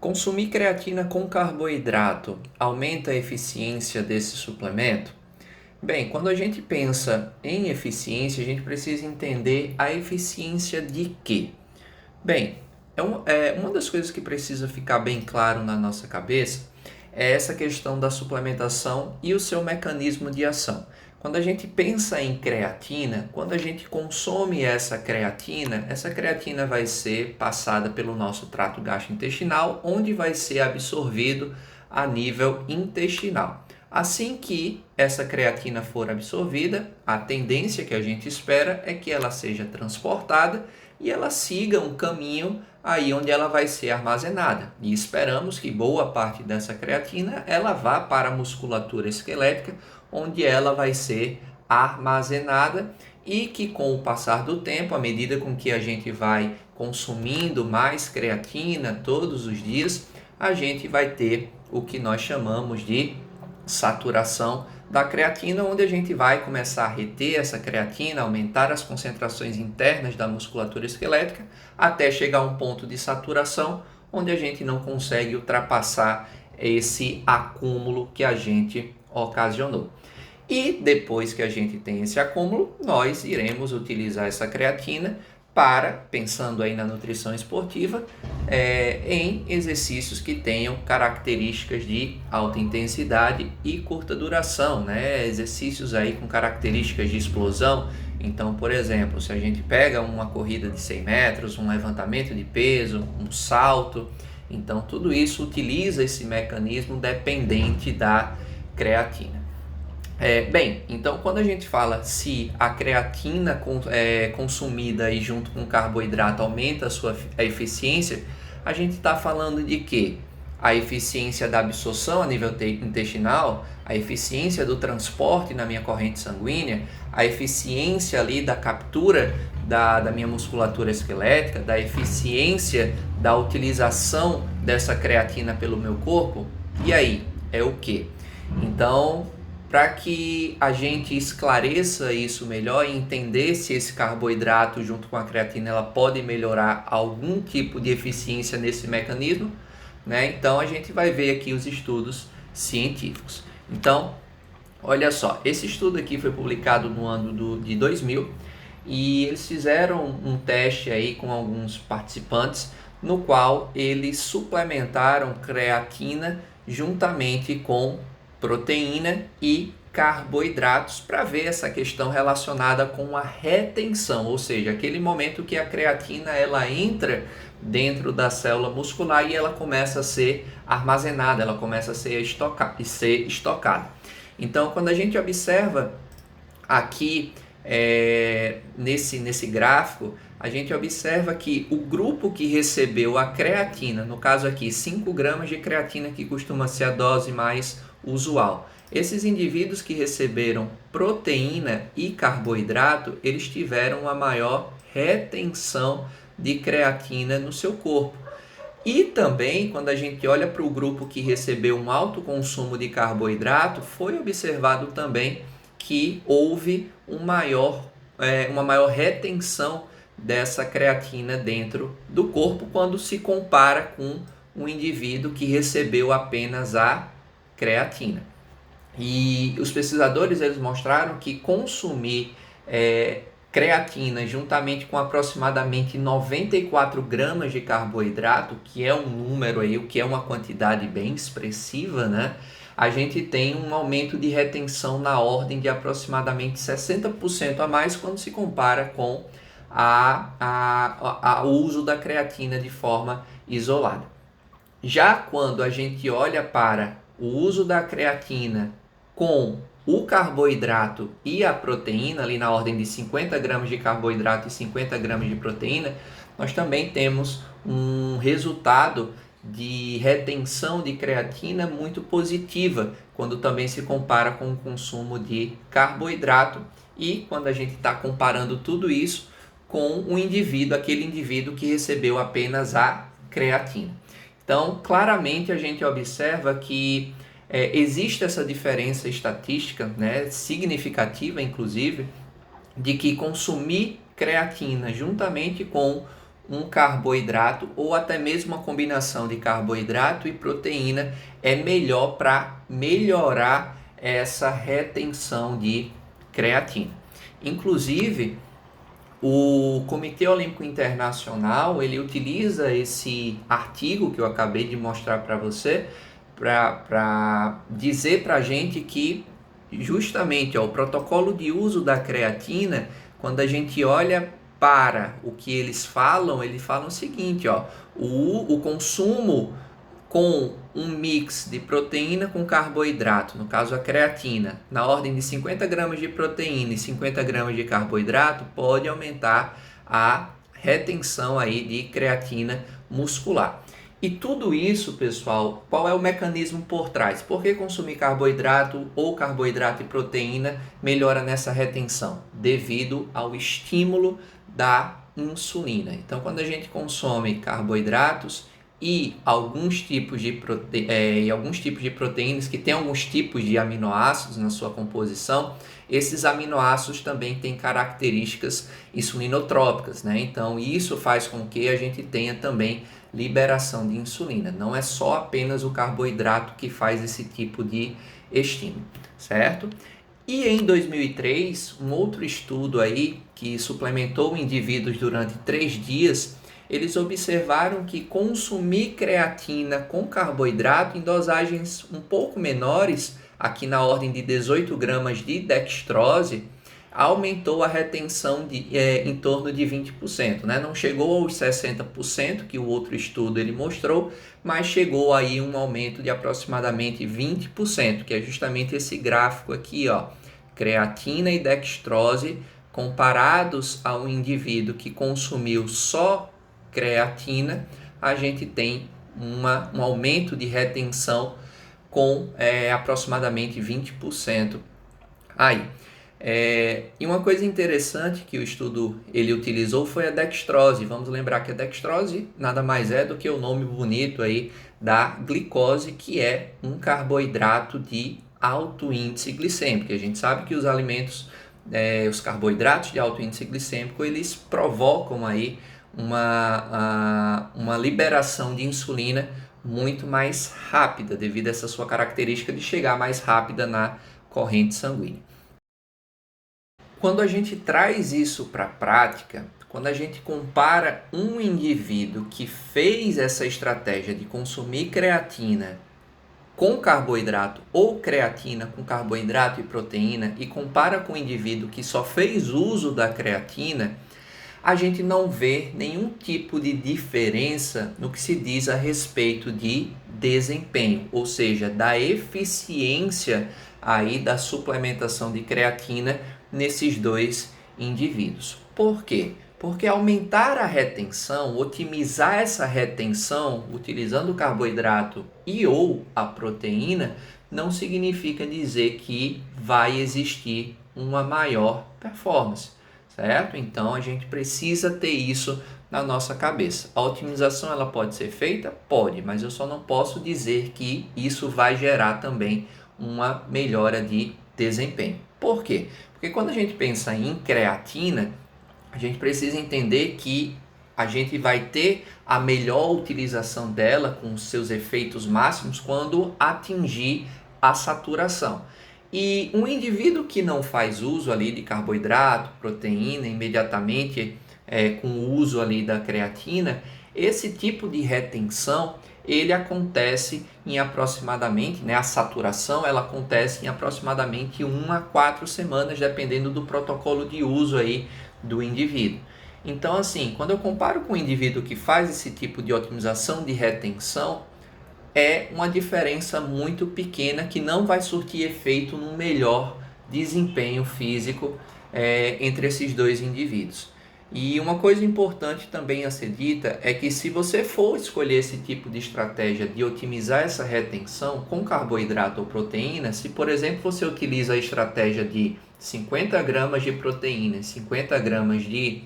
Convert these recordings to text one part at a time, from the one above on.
Consumir creatina com carboidrato aumenta a eficiência desse suplemento? Bem, quando a gente pensa em eficiência, a gente precisa entender a eficiência de quê? Bem, uma das coisas que precisa ficar bem claro na nossa cabeça é essa questão da suplementação e o seu mecanismo de ação. Quando a gente pensa em creatina, quando a gente consome essa creatina vai ser passada pelo nosso trato gastrointestinal, onde vai ser absorvido a nível intestinal. Assim que essa creatina for absorvida, a tendência que a gente espera é que ela seja transportada e ela siga um caminho aí onde ela vai ser armazenada. E esperamos que boa parte dessa creatina ela vá para a musculatura esquelética, onde ela vai ser armazenada e que com o passar do tempo, à medida com que a gente vai consumindo mais creatina todos os dias, a gente vai ter o que nós chamamos de saturação da creatina, onde a gente vai começar a reter essa creatina, aumentar as concentrações internas da musculatura esquelética, até chegar a um ponto de saturação, onde a gente não consegue ultrapassar esse acúmulo que a gente ocasionou. E depois que a gente tem esse acúmulo, nós iremos utilizar essa creatina para, pensando aí na nutrição esportiva, em exercícios que tenham características de alta intensidade e curta duração, né? Exercícios aí com características de explosão. Então, por exemplo, se a gente pega uma corrida de 100 metros, um levantamento de peso, um salto, então tudo isso utiliza esse mecanismo dependente da creatina. Bem, então quando a gente fala se a creatina consumida aí junto com o carboidrato aumenta a eficiência, a gente está falando de que a eficiência da absorção a nível intestinal, a eficiência do transporte na minha corrente sanguínea, a eficiência ali da captura da minha musculatura esquelética, da eficiência da utilização dessa creatina pelo meu corpo. E aí, é o que? Então, para que a gente esclareça isso melhor e entender se esse carboidrato junto com a creatina ela pode melhorar algum tipo de eficiência nesse mecanismo, né? Então a gente vai ver aqui os estudos científicos. Então, olha só, esse estudo aqui foi publicado no ano de 2000 e eles fizeram um teste aí com alguns participantes no qual eles suplementaram creatina juntamente com proteína e carboidratos para ver essa questão relacionada com a retenção, ou seja, aquele momento que a creatina ela entra dentro da célula muscular e ela começa a ser armazenada, ela começa a ser estocada. Então, quando a gente observa aqui nesse gráfico, a gente observa que o grupo que recebeu a creatina, no caso aqui 5 gramas de creatina, que costuma ser a dose mais usual. Esses indivíduos que receberam proteína e carboidrato, eles tiveram uma maior retenção de creatina no seu corpo. E também, quando a gente olha para o grupo que recebeu um alto consumo de carboidrato, foi observado também que houve uma maior retenção dessa creatina dentro do corpo quando se compara com um indivíduo que recebeu apenas a creatina. E os pesquisadores eles mostraram que consumir creatina juntamente com aproximadamente 94 gramas de carboidrato, que é um número aí, o que é uma quantidade bem expressiva, né? A gente tem um aumento de retenção na ordem de aproximadamente 60% a mais quando se compara com o uso da creatina de forma isolada. Já quando a gente olha para o uso da creatina com o carboidrato e a proteína, ali na ordem de 50 gramas de carboidrato e 50 gramas de proteína, nós também temos um resultado de retenção de creatina muito positiva, quando também se compara com o consumo de carboidrato e quando a gente está comparando tudo isso com aquele indivíduo que recebeu apenas a creatina. Então, claramente a gente observa que existe essa diferença estatística, né, significativa, inclusive, de que consumir creatina juntamente com um carboidrato ou até mesmo uma combinação de carboidrato e proteína é melhor para melhorar essa retenção de creatina. Inclusive, o Comitê Olímpico Internacional, ele utiliza esse artigo que eu acabei de mostrar para você para dizer para a gente que justamente o protocolo de uso da creatina, quando a gente olha para o que eles falam o seguinte, o consumo com um mix de proteína com carboidrato, no caso a creatina, na ordem de 50 gramas de proteína e 50 gramas de carboidrato, pode aumentar a retenção aí de creatina muscular. E tudo isso, pessoal, qual é o mecanismo por trás? Por que consumir carboidrato ou carboidrato e proteína melhora nessa retenção? Devido ao estímulo da insulina. Então, quando a gente consome carboidratos e alguns tipos de proteínas que têm alguns tipos de aminoácidos na sua composição, esses aminoácidos também têm características insulinotrópicas, né? Então isso faz com que a gente tenha também liberação de insulina. Não é só apenas o carboidrato que faz esse tipo de estímulo, certo? E em 2003, um outro estudo aí que suplementou indivíduos durante 3 dias, eles observaram que consumir creatina com carboidrato em dosagens um pouco menores, aqui na ordem de 18 gramas de dextrose, aumentou a retenção em torno de 20%, né? Não chegou aos 60% que o outro estudo ele mostrou, mas chegou aí um aumento de aproximadamente 20%, que é justamente esse gráfico aqui, creatina e dextrose comparados a um indivíduo que consumiu só creatina, a gente tem um aumento de retenção com aproximadamente 20% aí. E uma coisa interessante que o estudo ele utilizou foi a dextrose. Vamos lembrar que a dextrose nada mais é do que o nome bonito aí da glicose, que é um carboidrato de alto índice glicêmico. A gente sabe que os alimentos, os carboidratos de alto índice glicêmico, eles provocam aí uma liberação de insulina muito mais rápida, devido a essa sua característica de chegar mais rápida na corrente sanguínea. Quando a gente traz isso para a prática, quando a gente compara um indivíduo que fez essa estratégia de consumir creatina com carboidrato ou creatina com carboidrato e proteína e compara com um indivíduo que só fez uso da creatina, a gente não vê nenhum tipo de diferença no que se diz a respeito de desempenho, ou seja, da eficiência aí da suplementação de creatina nesses dois indivíduos. Por quê? Porque aumentar a retenção, otimizar essa retenção utilizando o carboidrato e ou a proteína, não significa dizer que vai existir uma maior performance, certo? Então a gente precisa ter isso na nossa cabeça. A otimização ela pode ser feita? Pode, mas eu só não posso dizer que isso vai gerar também uma melhora de desempenho. Por quê? Porque quando a gente pensa em creatina, a gente precisa entender que a gente vai ter a melhor utilização dela com os seus efeitos máximos quando atingir a saturação. E um indivíduo que não faz uso ali de carboidrato, proteína, imediatamente com o uso ali da creatina, esse tipo de retenção ele acontece em aproximadamente, a saturação ela acontece em aproximadamente 1 a 4 semanas, dependendo do protocolo de uso aí do indivíduo. Então, assim, quando eu comparo com o indivíduo que faz esse tipo de otimização de retenção, é uma diferença muito pequena que não vai surtir efeito no melhor desempenho físico entre esses dois indivíduos. E uma coisa importante também a ser dita é que se você for escolher esse tipo de estratégia de otimizar essa retenção com carboidrato ou proteína, se por exemplo você utiliza a estratégia de 50 gramas de proteína, 50 gramas de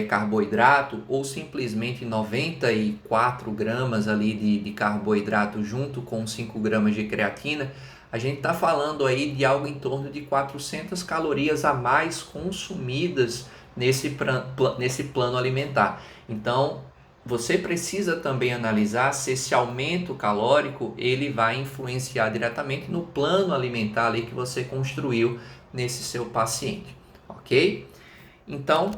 carboidrato ou simplesmente 94 gramas ali de carboidrato junto com 5 gramas de creatina, a gente está falando aí de algo em torno de 400 calorias a mais consumidas nesse plano alimentar. Então, você precisa também analisar se esse aumento calórico ele vai influenciar diretamente no plano alimentar ali que você construiu nesse seu paciente, ok? Então,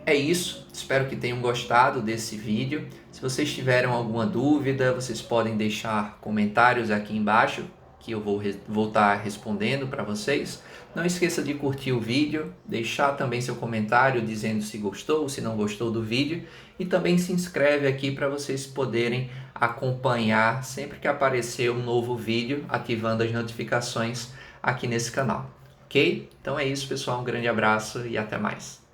é isso, espero que tenham gostado desse vídeo. Se vocês tiveram alguma dúvida, vocês podem deixar comentários aqui embaixo, que eu vou estar respondendo para vocês. Não esqueça de curtir o vídeo, deixar também seu comentário dizendo se gostou ou se não gostou do vídeo. E também se inscreve aqui para vocês poderem acompanhar sempre que aparecer um novo vídeo, ativando as notificações aqui nesse canal, ok? Então é isso, pessoal, um grande abraço e até mais.